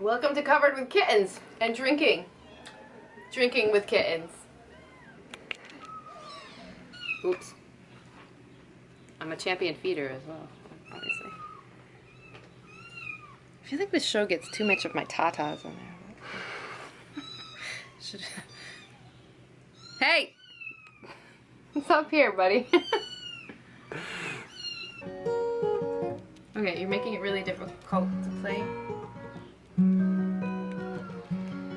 Welcome to Covered with Kittens and drinking. Drinking with kittens. Oops. I'm a champion feeder as well, obviously. I feel like this show gets too much of my tatas in there. Hey! What's up here, buddy? Okay, you're making it really difficult to play.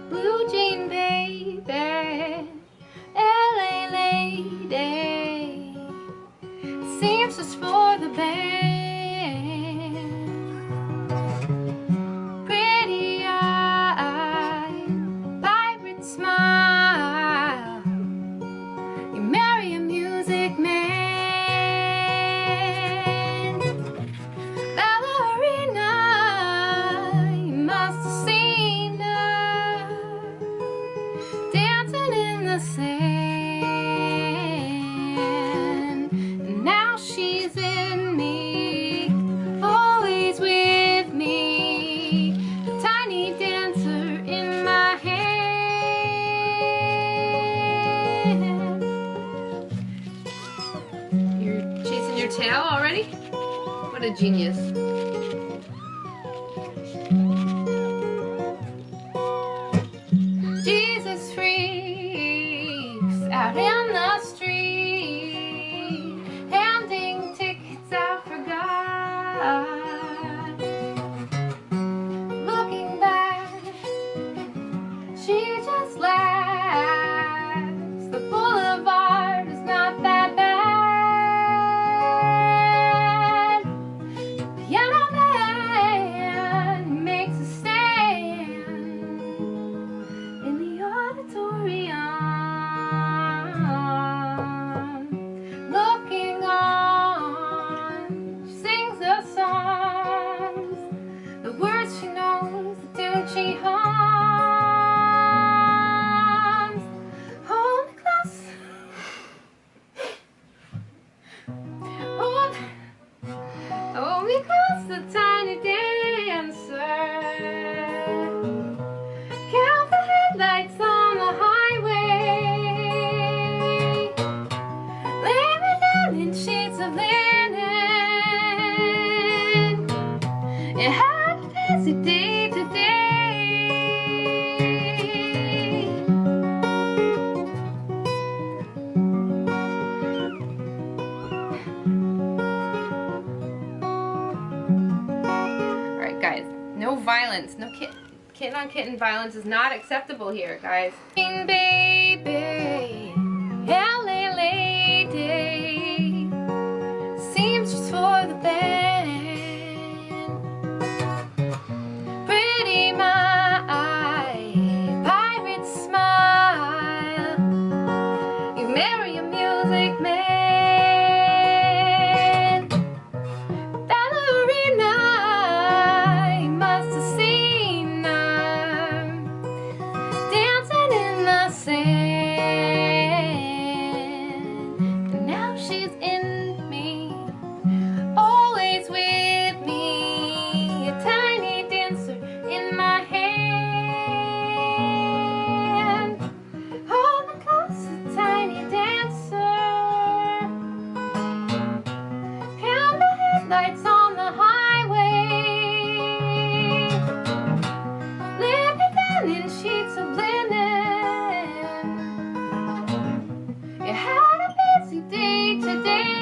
Blue jean baby, LA lady, seems just for the band. Pretty eye, vibrant smile, you marry a music man. Sand. And now she's in me, always with me, a tiny dancer in my hand. You're chasing your tail already? What a genius. Jesus freaks out in the street, handing tickets out for God. Looking back, she just laughs. The boulevard is not that bad. The piano man makes a stand in the auditorium. Looking on, she sings the songs, the words she knows, the tune she hums. Hold me close, hold me close, the tiny dancer. Count the headlights on the highway. Lay me down in sheets of linen. You had a busy day today. Alright guys, no violence, no kitten on kitten violence is not acceptable here, guys. Baby, LA lady, seems just for the band. Pretty mind, pirate smile, you marry a music man. Ballerina, you must have seen her dancing in the sand. And now she's in me, always with me, a tiny dancer in my hand. Hold me close, a tiny dancer. Count the headlights on the highway. Lay me down in sheets of linen. You had a busy day today.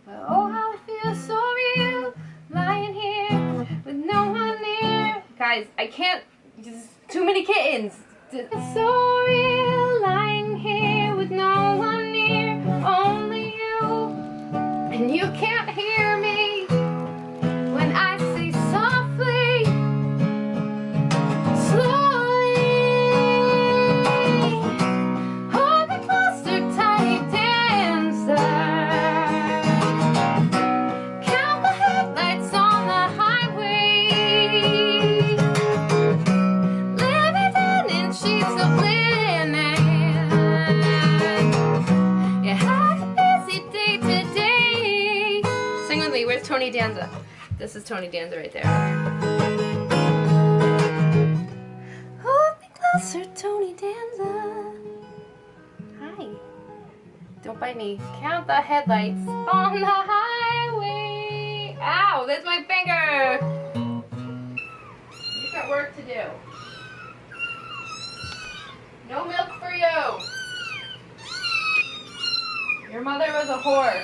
Well, oh, how it feels so real, lying here with no one near. Guys, I can't, just too many kittens. It's so real, lying here with no one near, only you. And you can't hear me when I say softly, slowly. Hold me closer, tiny dancer. Count the headlights on the highway. Lay me down in sheets of linen. You had a busy day today. Sing with me, where's Tony Danza? This is Tony Danza right there. Hold me closer, Tony Danza. Hi. Don't bite me. Count the headlights on the highway. Ow, that's my finger. You've got work to do. No milk for you. Your mother was a whore.